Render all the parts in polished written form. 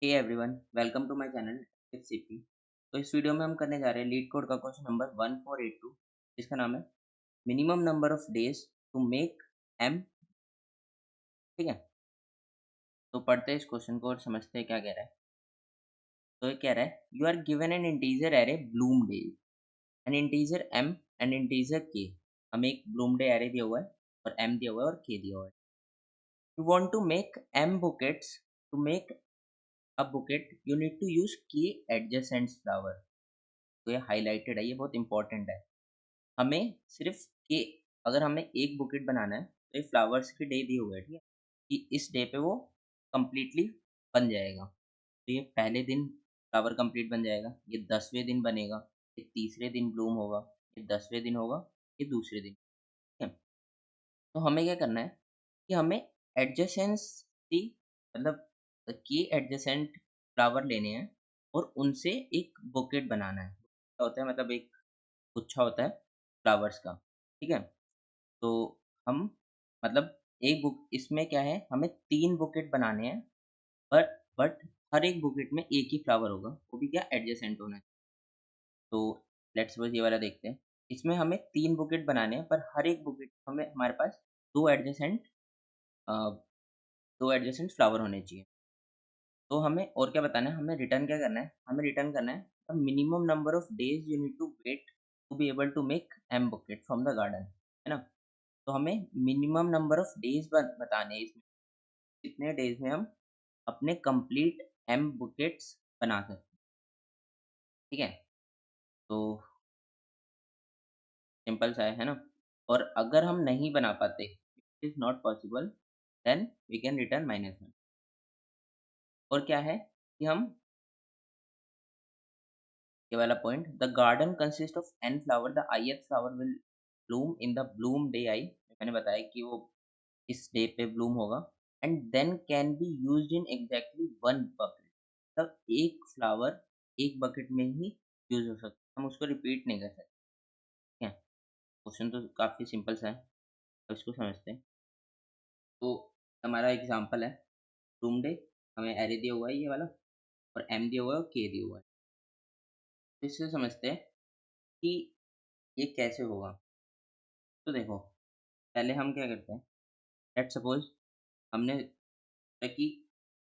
Hey everyone, welcome to my channel CP. तो इस video में हम करने जा रहे हैं लीड कोड का क्वेश्चन नंबर 1482, जिसका नाम है minimum number of days to make M. ठीक है, तो पढ़ते हैं इस क्वेश्चन को और समझते हैं क्या कह रहा है। तो ये कह रहा है you are given an integer array bloom days, an integer M and integer K. हमें एक ब्लूम डे एरे दिया हुआ है और एम दिया हुआ है और के दिया हुआ है। You want to make M bouquets. To make a bouquet you need to use K adjacent flower. तो ये हाईलाइटेड है, ये बहुत इंपॉर्टेंट है। हमें सिर्फ के अगर हमें एक बुकेट बनाना है तो ये फ्लावर्स के डे दिए हुए हैं, ठीक है, कि इस डे पे वो कंप्लीटली बन जाएगा। तो ये पहले दिन फ्लावर कंप्लीट बन जाएगा, ये 10वें दिन बनेगा, ये तीसरे दिन ब्लूम होगा, ये 10वें दिन होगा, ये दूसरे दिन। ठीक है, तो हमें क्या करना है कि हमें एडजेसेंसी मतलब के एडजेसेंट फ्लावर लेने हैं और उनसे एक बुकेट बनाना है। क्या होता है, मतलब एक गुच्छा होता है फ्लावर्स का। ठीक है, तो हम मतलब एक बुक इसमें क्या है, हमें 3 बुकेट बनाने हैं, पर बट हर एक बुकेट में एक ही फ्लावर होगा, वो भी क्या एडजेसेंट होना है। तो लेट्स सपोज ये वाला देखते हैं। इसमें हमें 3 बुकेट बनाने हैं, पर हर एक बुकेट हमें हमारे पास 2 एडजेसेंट अ, 2 एडजेसेंट फ्लावर होने चाहिए। तो हमें और क्या बताना है, हमें रिटर्न क्या करना है, हमें रिटर्न करना है the minimum number of days you need to wait to be able to make M bouquet from the garden, है ना। तो हमें मिनिमम नंबर ऑफ डेज बताने हैं इसमें, कितने डेज में हम अपने कंप्लीट एम बुकेट्स बना सकते हैं। ठीक है, तो सिंपल सा है ना। और अगर हम नहीं बना पाते, it is not possible, then we can return -1। और क्या है कि हम ये वाला point, the garden consist of N flower, the ith flower will bloom in the bloom day I. मैंने बताया कि वो इस डे पे ब्लूम होगा, and then can be used in exactly one bucket. तब एक फ्लावर एक बकेट में ही यूज हो सकता है, हम उसको रिपीट नहीं कर सकते। ठीक है, क्वेश्चन तो काफ़ी सिंपल सा है, तो इसको समझते हैं। तो हमारा एग्जांपल है ब्लूम डे, हमें एरे दिया हुआ है ये वाला, और एम दिया हुआ है और के दिया हुआ है। तो इससे समझते हैं कि ये कैसे होगा। तो देखो, पहले हम क्या करते हैं, लेट्स सपोज हमने सोचा कि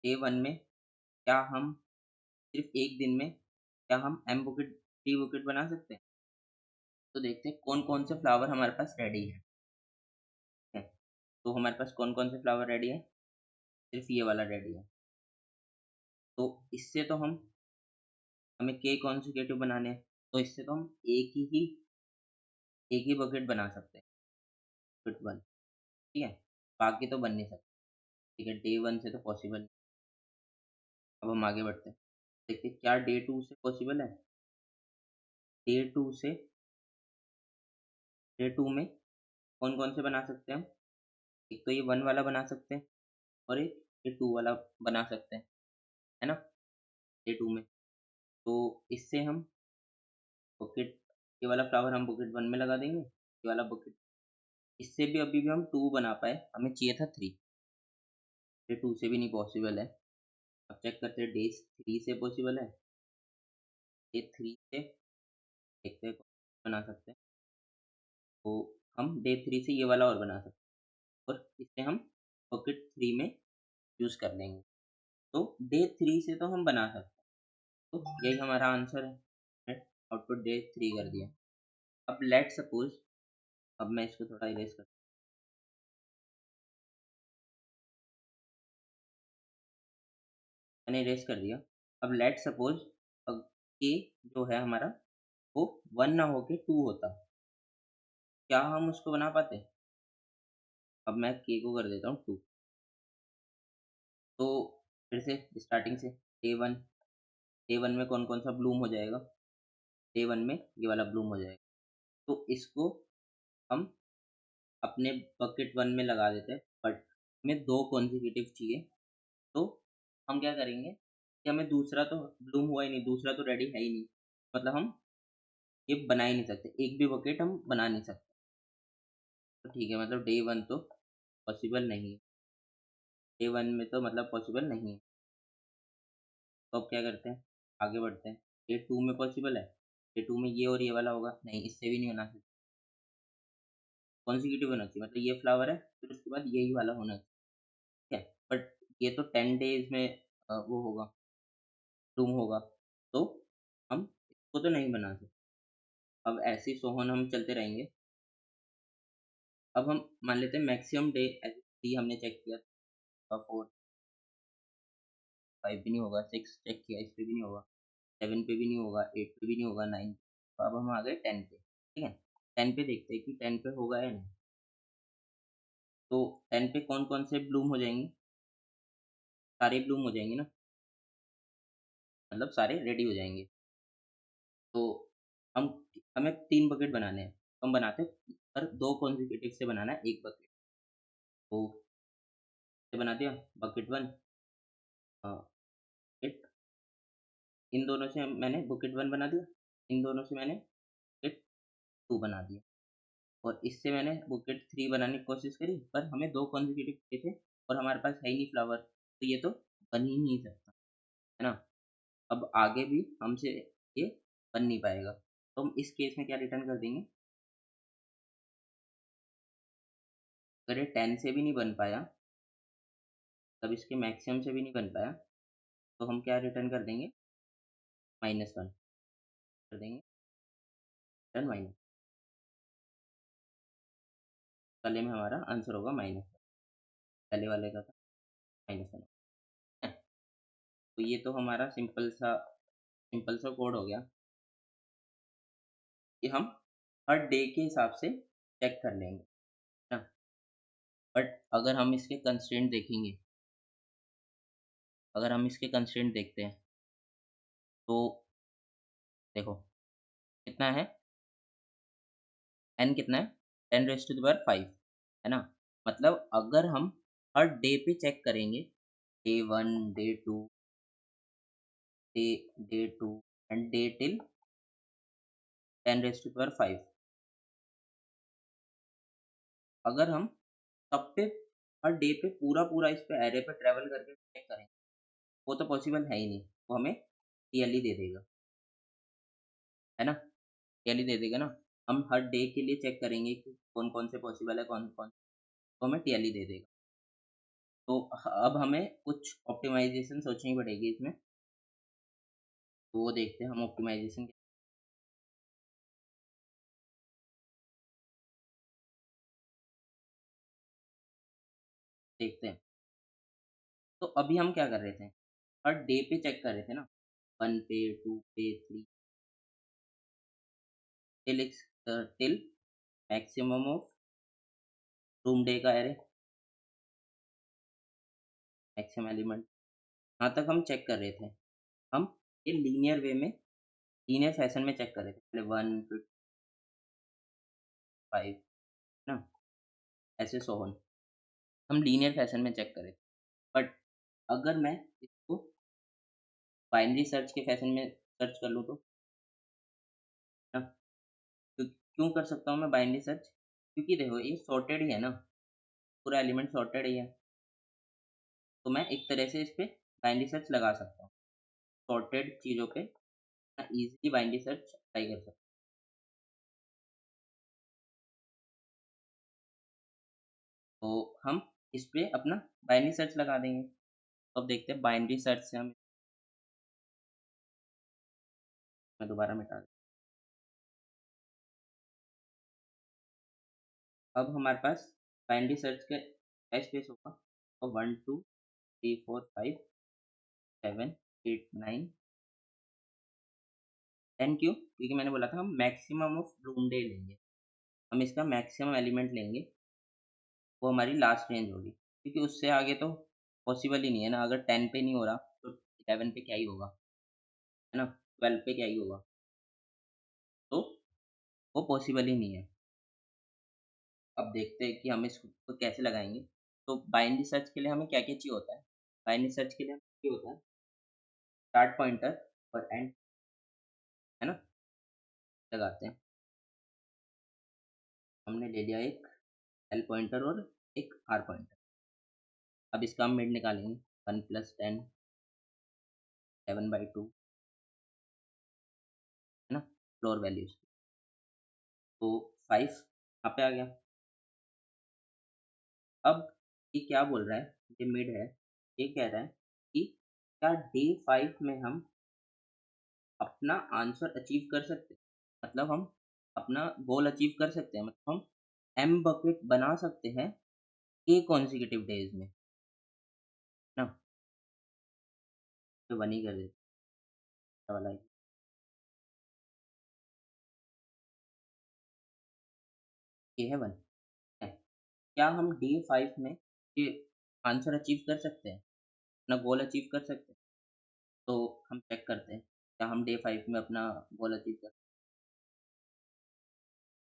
डे 1 में क्या हम सिर्फ एक दिन में क्या हम एम बुकेट 3 बुकेट बना सकते हैं। तो देखते हैं कौन कौन से फ्लावर हमारे पास रेडी है। ठीक है, तो हमारे पास कौन कौन से फ्लावर रेडी है, सिर्फ ये वाला रेडी है। तो इससे तो हमें के कॉन्सिक्यूटिव बनाने हैं, तो इससे तो हम एक ही बकेट बना सकते हैं, बुकेट 1। ठीक है, बाकी तो बन नहीं सकते। ठीक है, डे 1 से तो पॉसिबल नहीं। अब हम आगे बढ़ते हैं, देखते हैं क्या डे 2 से पॉसिबल है। डे 2 से डे 2 में कौन-कौन से बना सकते हैं हम? एक तो ये 1 वाला बना सकते हैं और एक ये 2 वाला बना सकते हैं, है ना? डे 2 में। तो इससे हम बकेट ये वाला फ्लावर हम बकेट 1 में लगा देंगे, ये वाला बकेट, इससे भी अभी भी हम 2 बना पाए, हमें चाहिए था 3। डे 2 से भी नहीं पॉसिबल है। अब चेक करते हैं डे 3 से पॉसिबल है। डे 3 से देखते हैं कौन बना सकते हैं। तो हम डे 3 से ये वाला और बना सकते हैं और इसे हम बकेट 3 में यूज़ कर लेंगे। तो डे 3 से तो हम बना सकते हैं। तो यही हमारा आंसर है। आउटपुट डे 3 कर दिया। अब लेट सपोज, अब मैं इसको थोड़ा इरेज कर, मैंने इरेज कर दिया। अब लेट सपोज के जो है हमारा वो 1 ना होके 2 होता, क्या हम उसको बना पाते? अब मैं के को कर देता हूँ 2। तो फिर से स्टार्टिंग से डे 1 में कौन-कौन सा ब्लूम हो जाएगा? डे 1 में ये वाला ब्लूम हो जाएगा। तो इसको हम अपने बकेट 1 में लगा देते हैं, बट हमें 2 कॉन्सेक्यूटिव चाहिए। तो हम क्या करेंगे कि हमें दूसरा तो ब्लूम हुआ ही नहीं, दूसरा तो रेडी है ही नहीं, मतलब हम ये बना ही नहीं सकते, एक भी बकेट हम बना नहीं सकते। तो ठीक है, मतलब डे 1 तो पॉसिबल नहीं है, डे 1 में तो मतलब पॉसिबल नहीं है। तो अब क्या करते हैं, आगे बढ़ते हैं। ये 2 में पॉसिबल है, ये 2 में ये और ये वाला होगा, नहीं इससे भी नहीं होना चाहिए, कॉन्सेक्यूटिव होना चाहिए, मतलब ये फ्लावर है, फिर उसके बाद यही वाला होना चाहिए, ठीक है? बट ये तो 10 डेज़ में वो होगा, ब्लूम होगा, तो हम इसको तो नहीं बना सकते। अब ऐसे ही सो ऑन हम चलते रहेंगे। अब हम मान लेते हैं मैक्सिमम डे ऐसे 3 हमने चेक किया, 4, 5 भी नहीं होगा, 6 चेक किया, इस पे भी नहीं होगा, 7 पे भी नहीं होगा, 8 पे भी नहीं होगा, 9 तो अब हम आ गए 10 पे, ठीक है? 10 पे देखते हैं कि 10 पे होगा या नहीं। तो 10 पे कौन-कौन से ब्लूम हो जाएँगे? सारे ब्लूम हो जाएँगे ना, मतलब सारे रेडी हो जाएँगे। तो हम हमें 3 बकेट बनाने हैं, तो हम बनाते हैं पर 2 कॉन्सेक्यूटिव से बनाना है 1 बकेट। तो ये बना दिया बकेट 1 बकेट इन दोनों से मैंने बुकेट 1 बना दिया, इन दोनों से मैंने बुकेट 2 बना दिया और इससे मैंने बुकेट 3 बनाने की कोशिश करी, पर हमें 2 कॉन्सेक्यूटिव चाहिए थे और हमारे पास है ही नहीं फ्लावर, तो ये तो बन ही नहीं सकता, है ना? अब आगे भी हमसे ये बन नहीं पाएगा, तो हम इस केस में क्या रिटर्न कर देंगे, अगर ये 10 से भी नहीं बन पाया, तब इसके मैक्सिमम से भी नहीं बन पाया, तो हम क्या रिटर्न कर देंगे, -1 कर देंगे, रिटर्न माइनस, पहले में हमारा आंसर होगा माइनस, पहले वाले का था -1। तो ये तो हमारा सिंपल सा कोड हो गया कि हम हर डे के हिसाब से चेक कर लेंगे, है ना? बट अगर हम इसके कंस्ट्रेंट देखते हैं, तो देखो कितना है, n कितना है, 10⁵ है ना? मतलब अगर हम हर डे पे चेक करेंगे, day 1, day 2, day day 2 and day till 10⁵, अगर हम सब पे हर डे पे पूरा इस पे एरे पे ट्रैवल करके चेक करें, वो तो पॉसिबल है ही नहीं, वो हमें टीएलई दे देगा, है ना? टीएलई दे देगा ना, हम हर डे के लिए चेक करेंगे कि कौन-कौन से पॉसिबल है, कौन-कौन तो हमें टीएलई दे देगा। तो अब हमें कुछ ऑप्टिमाइज़ेशन सोचनी पड़ेगी इसमें, तो वो देखते हैं हम ऑप्टिमाइज़ेशन देखते हैं। तो अभी हम क्या कर रहे थे, हर डे पे चेक कर रहे थे ना, 1 पे, 2 पे, 3 till maximum of room day का एरे, मैक्सिमम एलिमेंट, यहाँ तक हम चेक कर रहे थे। हम ये लीनियर फैशन में चेक कर रहे थे। पहले 1 फिर 5 ना, ऐसे सो ऑन। हम लीनियर फैशन में चेक कर रहे थे। बट अगर मैं इसको बाइनरी सर्च के फैशन में सर्च कर लूँ तो, ना, तो क्यों कर सकता हूँ मैं बाइनरी सर्च? क्योंकि देखो ये सॉर्टेड ही है ना, पूरा एलिमेंट सॉर्टेड ही है। तो मैं एक तरह से इस पे बाइनरी सर्च लगा सकता हूँ। सॉर्टेड चीज़ों पे मैं ईज़िली बाइनरी सर्च अप्लाई कर सकता हूँ। तो हम इस पे अपना बाइनरी सर्च लगा देंगे। तो अब देखते हैं बाइनरी सर्च से हम, मैं दोबारा मिटा दूँ। अब हमारे पास बाइनरी सर्च का स्पेस होगा और 1 2 3 4 5 7 8 9 10 क्यों? क्योंकि मैंने बोला था हम मैक्सिमम ऑफ ब्लूम डे लेंगे। हम इसका मैक्सिमम एलिमेंट लेंगे, वो हमारी लास्ट रेंज होगी। क्योंकि उससे आगे तो पॉसिबल ही नहीं है ना, अगर 10 पे नहीं हो रहा तो 11 पे क्या ही होगा, है ना? 12 पे क्या ही होगा, तो वो पॉसिबल ही नहीं है। अब देखते हैं कि हम इसको कैसे लगाएँगे। तो बाइनरी सर्च के लिए हमें क्या-क्या चाहिए होता है? बाइनरी सर्च के लिए हमें चाहिए होता है स्टार्ट पॉइंटर और एंड, है ना? लगाते हैं। हमने ले लिया एक एल पॉइंटर और एक आर पॉइंटर। अब इसका हम मिड निकालेंगे, 1 + 10 7/2 है ना, फ्लोर वैल्यूज। तो 5 यहाँ पे आ गया। अब ये क्या बोल रहा है, ये मिड है, ये कह रहा है कि क्या डे 5 में हम अपना आंसर अचीव कर सकते हैं, मतलब हम अपना गोल अचीव कर सकते हैं, मतलब हम एम बकेट बना सकते हैं के कॉन्जिक्यूटिव डेज में ना। तो 1 ही कर देते वाला है। ये है 1 है। क्या हम डे 5 में ये आंसर अचीव कर सकते हैं, अपना गोल अचीव कर सकते हैं? तो हम चेक करते हैं क्या हम डे 5 में अपना गोल अचीव कर।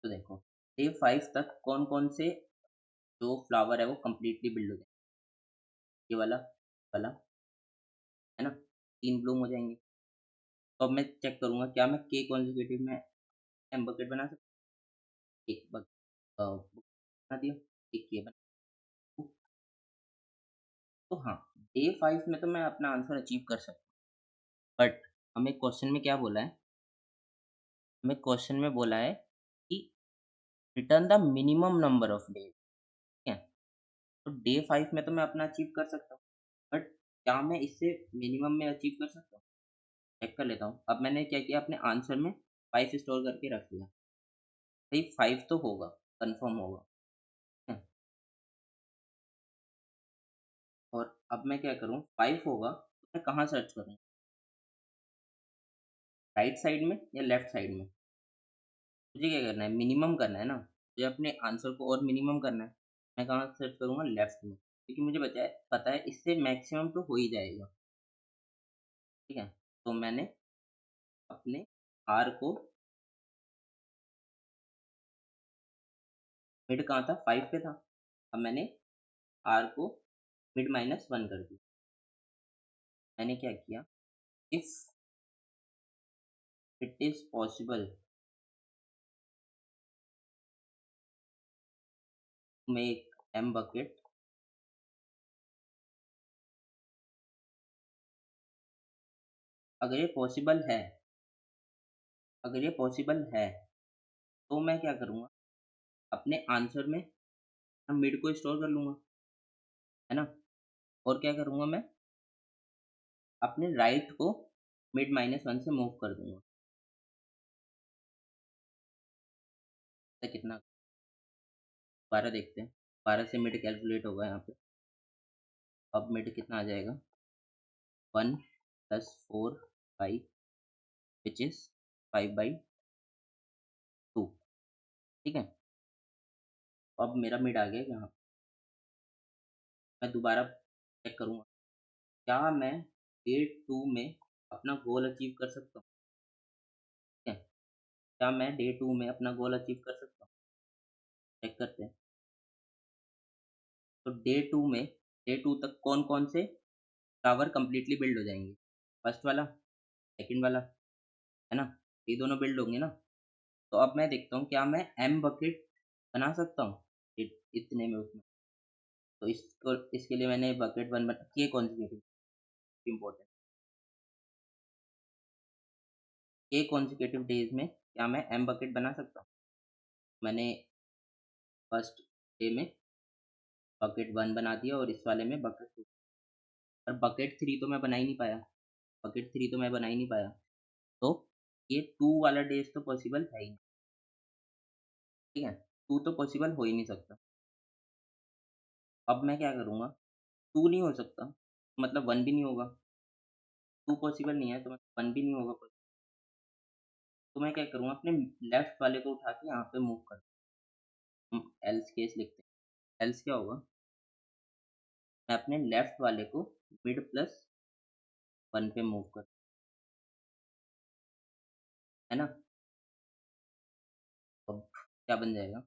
तो देखो, डे 5 तक कौन कौन से जो फ्लावर है वो कम्प्लीटली बिल्ड हो जाए, ये वाला वाला है ना, 3 ब्लूम हो जाएंगे। तो अब मैं चेक करूंगा क्या मैं के कॉन्जिक्यूटिव में एम बकेट बना सकता हूँ। एक बना दिया, एक ये बना। तो हाँ, डे 5 में तो मैं अपना आंसर अचीव कर सकता हूँ, बट हमें क्वेश्चन में क्या बोला है, हमें क्वेश्चन में बोला है कि return the minimum number of days, ठीक है। तो डे 5 में तो मैं अपना अचीव कर सकता हूँ, बट क्या मैं इससे मिनिमम में अचीव कर सकता हूँ? चेक कर लेता हूँ। अब मैंने क्या किया, अपने आंसर में 5 स्टोर करके रख दिया, भाई 5 तो होगा, कंफर्म होगा, ठीक है। और अब मैं क्या करूँ, 5 होगा तो मैं कहाँ सर्च करूँ, राइट साइड में या लेफ्ट साइड में? मुझे क्या करना है, मिनिमम करना है ना, मुझे अपने आंसर को और मिनिमम करना है। मैं कहाँ सर्च करूँगा, लेफ्ट में, क्योंकि मुझे बचा है, पता है इससे मैक्सिमम तो हो ही जाएगा, ठीक है। तो मैंने अपने आर को, मिड कहाँ था, 5 पे था, अब मैंने आर को मिड -1 कर दिया। मैंने क्या किया, if it is possible make M bucket, अगर ये पॉसिबल है, अगर ये पॉसिबल है तो मैं क्या करूँगा, अपने आंसर में मिड को स्टोर कर लूँगा, है ना। और क्या करूँगा, मैं अपने राइट को मिड -1 से मूव कर दूँगा। तो कितना, 12 देखते हैं, 12 से मिड कैलकुलेट होगा यहाँ पे। अब मिड कितना आ जाएगा, 1 + 4 5 विच इज़ 5/2, ठीक है। अब मेरा मिड आ गया यहाँ। मैं दोबारा चेक करूँगा, क्या मैं डे 2 में अपना गोल अचीव कर सकता हूँ, ठीक है। क्या मैं डे 2 में अपना गोल अचीव कर सकता हूँ? चेक करते हैं। तो डे 2 तक कौन-कौन से टावर कंप्लीटली बिल्ड हो जाएँगे? फर्स्ट वाला, सेकंड वाला, है ना? ये दोनों बिल्ड होंगे ना? तो अब मैं देखता हूँ क्या मैं एम बकेट बना सकता हूँ इतने में उसमें। तो इसको, इसके लिए मैंने बकेट 1 बना के कॉन्जिक्यूटिव, इम्पोर्टेंट, के कॉन्जिक्यूटिव डेज़ में क्या मैं एम बकेट बना सकता हूँ? मैंने फर्स्ट डे में बकेट 1 बना दिया और इस वाले में बकेट 2, और बकेट 3 तो मैं बना ही नहीं पाया, बकेट 3 तो मैं बना ही नहीं पाया। तो ये 2 वाला डेज़ तो पॉसिबल है ही नहीं, ठीक है? 2 तो पॉसिबल हो ही नहीं सकता। अब मैं क्या करूँगा, 2 नहीं हो सकता, मतलब 1 भी नहीं होगा, 2 पॉसिबल नहीं है तो 1 भी नहीं होगा। तो मैं क्या करूँगा, अपने लेफ्ट वाले को उठा के यहाँ पे मूव कर, हम एल्स केस लिखते हैं। एल्स क्या होगा, मैं अपने लेफ्ट वाले को मिड +1 पे मूव कर, है ना। अब क्या बन जाएगा,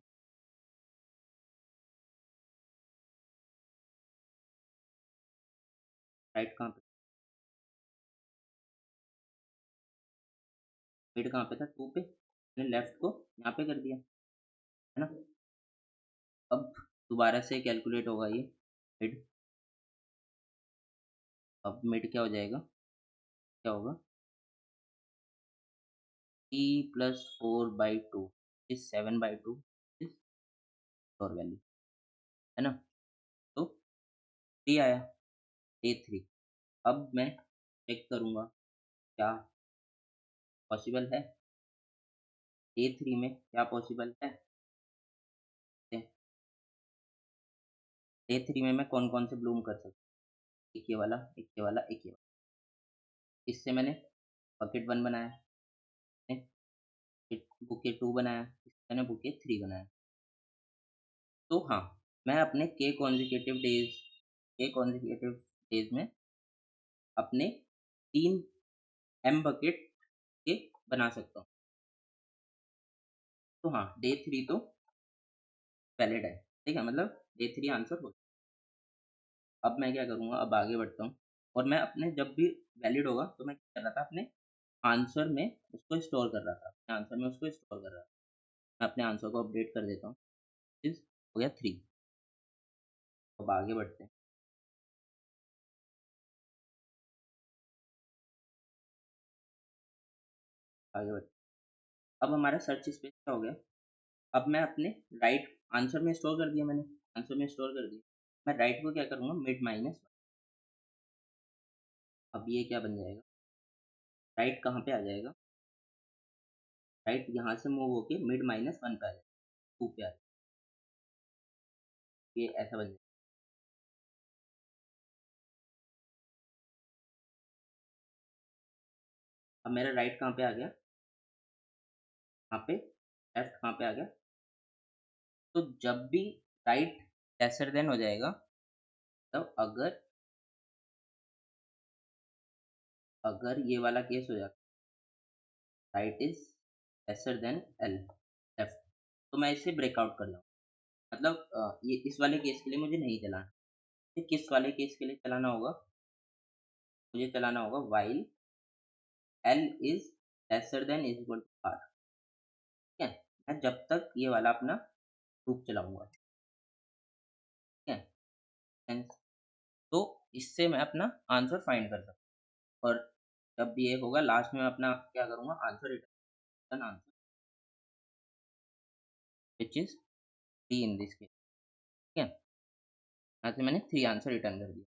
राइट कहाँ पे, मिड कहाँ पे था, 2 पे, मैंने लेफ्ट को यहाँ पे कर दिया, है ना। अब दोबारा से कैलकुलेट होगा ये मिड। अब मिड क्या हो जाएगा, क्या होगा, t प्लस 4/2 इज 7/2 इज और वैल्यू, है ना। तो 3 आया, A3। अब मैं चेक करूँगा क्या पॉसिबल है, A3 में क्या पॉसिबल है। A3 में मैं कौन-कौन से ब्लूम कर सकता हूँ, एक ये वाला, एक ये वाला, एक ये वाला। इससे मैंने बकेट 1 बनाया, ने फिर बुके 2 बनाया, इससे मैंने बुके 3 बनाया। तो हाँ, मैं अपने के कॉन्सेक्यूटिव डेज़ में अपने 3 एम बकेट के बना सकता हूँ। तो हाँ, डे 3 तो वैलिड है, ठीक है? मतलब डे 3 आंसर हो। अब मैं क्या करूँगा, अब आगे बढ़ता हूँ और मैं अपने जब भी वैलिड होगा तो मैं क्या कर रहा था, अपने आंसर में उसको स्टोर कर रहा था, अपने आंसर में उसको स्टोर कर रहा था। मैं अपने आंसर को अपडेट कर देता हूँ, इज़ हो गया 3। अब आगे बढ़ते हैं, आगे बढ़ते हैं। अब हमारा सर्च स्पेस क्या हो गया, अब मैं अपने राइट आंसर में स्टोर कर दिया मैंने, आंसर में स्टोर कर दिया। मैं राइट को क्या करूँगा, मिड माइनस 1। अब ये क्या बन जाएगा, राइट कहाँ पे आ जाएगा, राइट यहाँ से मूव होके मिड माइनस 1 पे आ जाएगा, 2 पे आ जाएगा। ये ऐसा बन जाएगा। अब मेरा राइट कहाँ पे आ गया, यहाँ पे, लेफ्ट कहाँ पे आ गया। तो जब भी राइट लेसर देन हो जाएगा, तब अगर अगर ये वाला केस हो जाता, right is lesser then L, left, तो मैं इसे ब्रेकआउट कर लूँ। मतलब ये इस वाले केस के लिए मुझे नहीं चलाना। ये किस वाले केस के लिए चलाना होगा, मुझे चलाना होगा while L is lesser than is equal to R, ठीक है। मैं जब तक ये वाला अपना लूप चलाऊंगा, ठीक है। Hence, तो इससे मैं अपना आंसर फाइंड कर सकता हूँ और जब ये होगा लास्ट में मैं अपना क्या करूँगा, answer return answer which is 3 in this case, ठीक है। यहाँ से मैंने 3 आंसर रिटर्न कर दिया,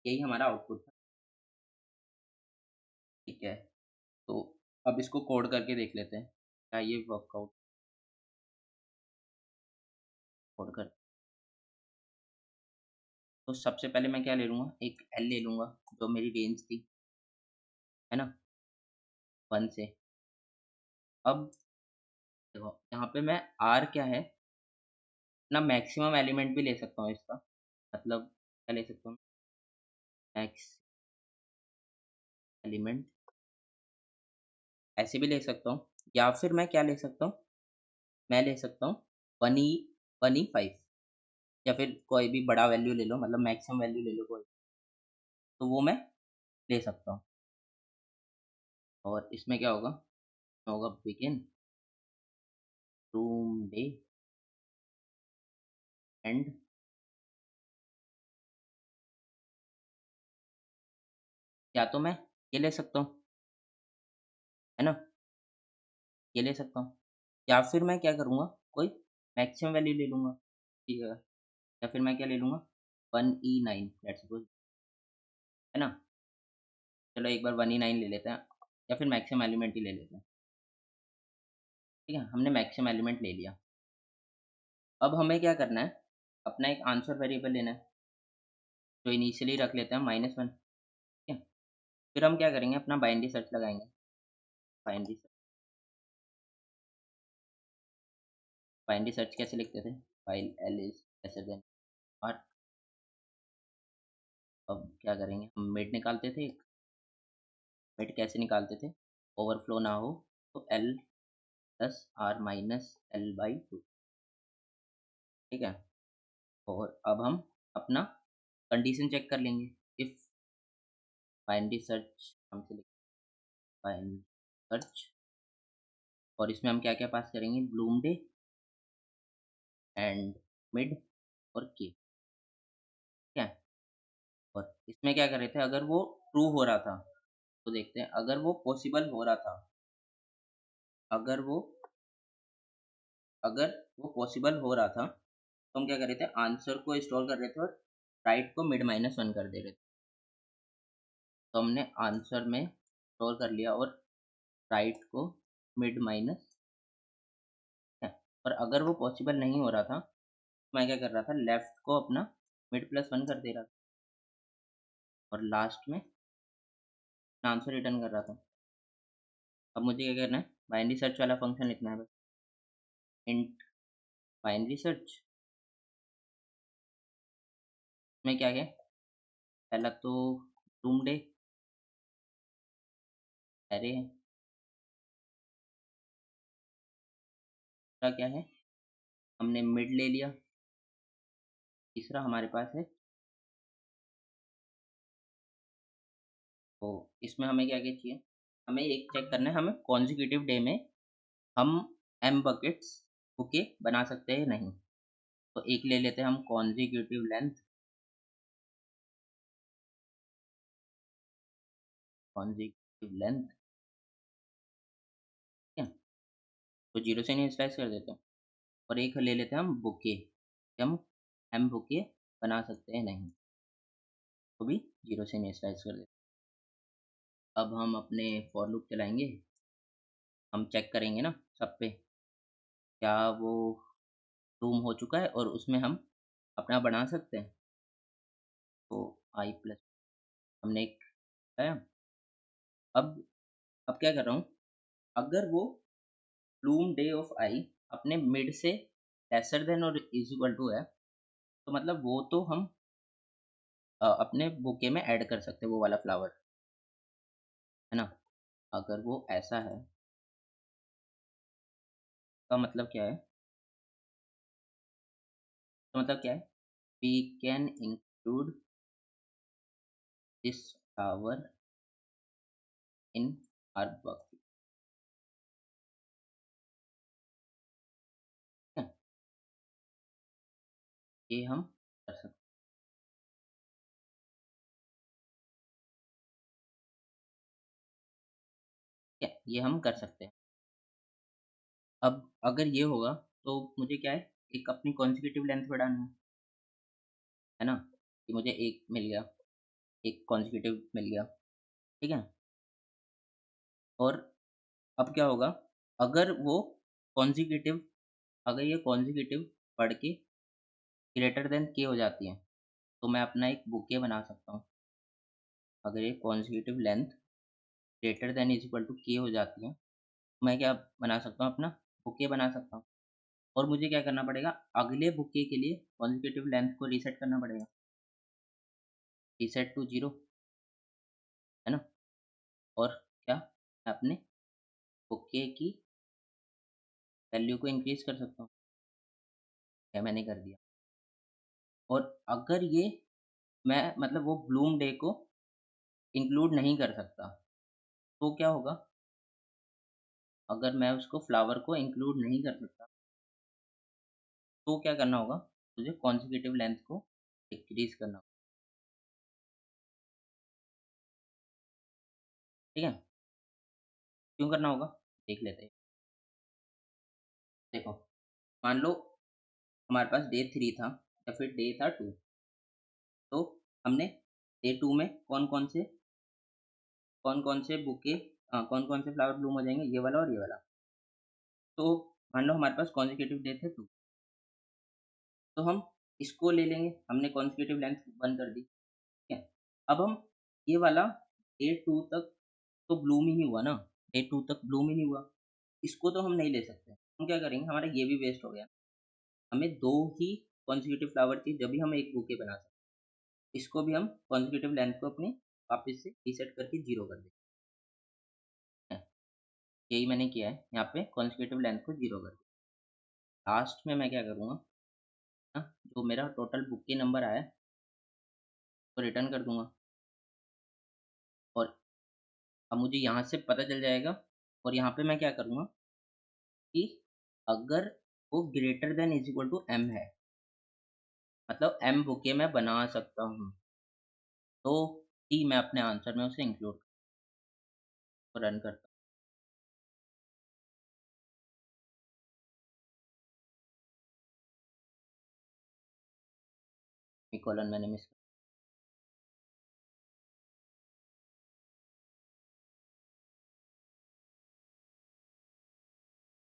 यही हमारा आउटपुट था, ठीक है। तो अब इसको कोड करके देख लेते हैं क्या ये वर्कआउट, कोड कर। तो सबसे पहले मैं क्या ले लूँगा, एक एल ले लूँगा जो मेरी रेंज थी, है ना, 1 से। अब देखो यहाँ पे मैं आर क्या है, अपना मैक्सिमम एलिमेंट भी ले सकता हूँ इसका, मतलब क्या ले सकता हूँ, मैक्स एलिमेंट ऐसे भी ले सकता हूँ, या फिर मैं क्या ले सकता हूँ, मैं ले सकता हूँ 1E 5, या फिर कोई भी बड़ा वैल्यू ले लो, मतलब मैक्सिमम वैल्यू ले लो कोई, तो वो मैं ले सकता हूँ। और इसमें क्या होगा, होगा बिगिन रूम डे एंड, या तो मैं ये ले सकता हूँ, है ना, ये ले सकता हूँ, या फिर मैं क्या करूँगा, कोई मैक्सिमम वैल्यू ले लूँगा, ठीक है। या फिर मैं क्या ले लूँगा, 1E9 लेट्स सपोज़, है ना। चलो एक बार 1E9 ले लेते हैं, या फिर मैक्सिमम एलिमेंट ही ले लेते हैं, ठीक है। हमने मैक्सिमम एलिमेंट ले लिया। अब हमें क्या करना है, अपना एक आंसर वेरिएबल लेना है, जो इनिशियली रख लेते हैं -1, ठीक है। फिर हम क्या करेंगे, अपना बाइनरी सर्च लगाएँगे, बाइनरी सर्च। बाइनरी सर्च कैसे लिखते थे, while L is lesser than R. अब क्या करेंगे, हम मिड निकालते थे, मिड कैसे निकालते थे, ओवरफ्लो ना हो तो L plus are minus L/2, ठीक है। और अब हम अपना कंडीशन चेक कर लेंगे, इफ़ बाइनरी सर्च हमसे बाइनरी सर्च, और इसमें हम क्या-क्या पास करेंगे, ब्लूम डे एंड मिड और के, ठीक है। और इसमें क्या कर रहे थे, अगर वो ट्रू हो रहा था तो देखते हैं अगर वो पॉसिबल हो रहा था, अगर वो अगर वो पॉसिबल हो रहा था तो हम क्या कर रहे थे, आंसर को स्टोर कर रहे थे और राइट को मिड माइनस वन कर दे रहे थे। तो हमने आंसर में स्टोर कर लिया और राइट को मिड माइनस है। और अगर वो पॉसिबल नहीं हो रहा था तो मैं क्या कर रहा था, लेफ्ट को अपना मिड प्लस वन कर दे रहा था और लास्ट में आंसर रिटर्न कर रहा था। अब मुझे क्या करना है, बाइनरी सर्च वाला फंक्शन लिखना है बस। इंट बाइनरी सर्च में क्या है, पहला तो रूम डे एरे है, दूसरा क्या है, हमने मिड ले लिया, तीसरा हमारे पास है, तो इसमें हमें क्या क्या चाहिए, हमें एक चेक करना है, हमें कॉन्जिक्यूटिव डे में हम एम बकेट्स ओके बना सकते हैं नहीं। तो एक ले लेते हैं हम कॉन्जिक्यूटिव लेंथ, कॉन्जिक्यूटिव लेंथ ठीक है, तो जीरो से इनिशियलाइज कर देते हैं। और एक ले लेते हैं हम बुके, हम एम बुके बना सकते हैं नहीं, तो भी जीरो से इनिशियलाइज कर देते हैं। अब हम अपने फॉर लूप चलाएंगे, हम चेक करेंगे ना सब पे क्या वो रूम हो चुका है और उसमें हम अपना बना सकते हैं। तो आई प्लस हमने एक है। अब अब क्या कर रहा हूँ, अगर वो ब्लूम डे ऑफ आई अपने मिड से लेसर देन और इज इक्वल टू है, तो मतलब वो तो हम अपने बुके में ऐड कर सकते हैं वो वाला फ्लावर, है ना। अगर वो ऐसा है का मतलब क्या है, तो मतलब क्या है, we can include this flower in our bouquet, ये हम कर सकते हैं, ये हम कर सकते हैं। अब अगर ये होगा तो मुझे क्या है, एक अपनी कॉन्जिक्यूटिव लेंथ बढ़ानी है ना, कि मुझे एक मिल गया, एक कॉन्जिक्यूटिव मिल गया, ठीक है। और अब क्या होगा, अगर वो कॉन्जिक्यूटिव, अगर ये कॉन्जिक्यूटिव पढ़ के ग्रेटर देन के हो जाती है तो मैं अपना एक बुके बना सकता हूँ। अगर ये consecutive length greater than is equal to K हो जाती है तो मैं क्या बना सकता हूँ, अपना बुके बना सकता हूँ। और मुझे क्या करना पड़ेगा, अगले बुके के लिए कॉन्जिक्यूटिव लेंथ को रीसेट करना पड़ेगा, रीसेट टू जीरो, है ना। और क्या, मैं अपने बुके की वैल्यू को इंक्रीज कर सकता हूँ, क्या मैंने कर दिया। और अगर ये मैं मतलब वो ब्लूम डे को इंक्लूड नहीं कर सकता तो क्या होगा, अगर मैं उसको फ्लावर को इंक्लूड नहीं कर सकता तो क्या करना होगा, मुझे कॉन्जिक्यूटिव लेंथ को डिक्रीज करना होगा, ठीक है। क्यों करना होगा, देख लेते हैं। देखो, मान लो हमारे पास डे थ्री था या फिर डे था टू, तो हमने डे टू में कौन कौन से बुके, कौन कौन से फ्लावर ब्लूम हो जाएंगे, ये वाला और ये वाला। तो मान लो हमारे पास कॉन्जिक्यूटिव डे थे टू, तो हम इसको ले लेंगे, हमने कॉन्जिक्यूटिव लेंथ वन कर दी, ठीक है। अब हम ये वाला डे टू तक तो ब्लूम ही नहीं हुआ ना, डे टू तक ब्लूम ही नहीं हुआ, इसको तो हम नहीं ले सकते। हम क्या करेंगे, हमारा ये भी वेस्ट हो गया, हमें दो ही कॉन्जिक्यूटिव फ्लावर चाहिए जब भी हम एक बुके बना सकते। इसको भी हम कॉन्जिक्यूटिव लेंथ को अपनी वापस से रीसेट करके जीरो कर देंगे, यही मैंने किया है यहाँ पे, कॉन्जिक्यूटिव लेंथ को जीरो कर दिया। लास्ट में मैं क्या करूँगा ना, जो मेरा टोटल बुके नंबर आया तो रिटर्न कर दूंगा। और अब मुझे यहाँ से पता चल जाएगा, और यहाँ पे मैं क्या करूँगा कि अगर वो greater than is equal to M है, मतलब एम बुके मैं बना सकता हूँ, तो ही मैं अपने आंसर में उसे इंक्लूड तो रन करता हूँ, कॉलन मैंने मिस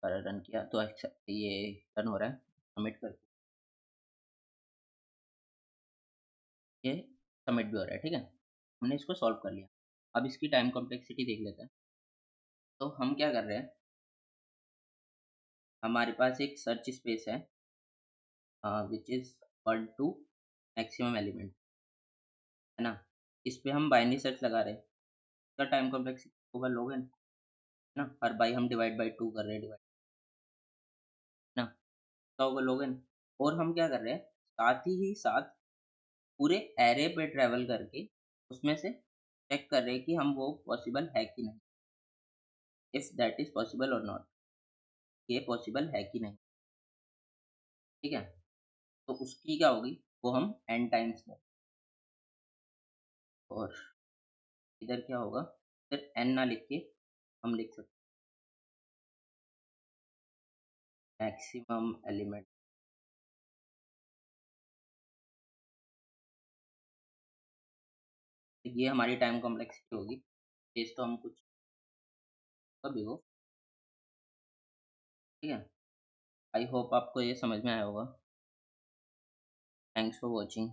कर रन किया तो ये रन हो रहा है, सबमिट कर, ये सबमिट भी हो रहा है, ठीक है। हमने इसको सॉल्व कर लिया। अब इसकी टाइम कॉम्प्लेक्सिटी देख लेते हैं। तो हम क्या कर रहे हैं, हमारे पास एक सर्च स्पेस है which is equal to maximum element, है ना। इस पे हम बाइनरी सर्च लगा रहे हैं, इसका टाइम कॉम्प्लेक्सिटी होगा log n, है ना। हर बाई हम डिवाइड बाई 2 कर रहे हैं, डिवाइड, है ना, तो होगा log n। और हम क्या कर रहे हैं, साथ ही साथ पूरे एरे पे ट्रैवल करके उसमें से चेक कर रहे हैं कि हम वो पॉसिबल है कि नहीं, इफ दैट इज पॉसिबल और नॉट, ये पॉसिबल है कि नहीं, ठीक है। तो उसकी क्या होगी, वो हम एन टाइम्स में, और इधर क्या होगा, फिर एन ना लिख के हम लिख सकते मैक्सिमम एलिमेंट, ये हमारी टाइम कॉम्प्लेक्सिटी होगी। केस तो हम कुछ कभी हो, ठीक है। आई होप आपको ये समझ में आया होगा। Thanks for watching.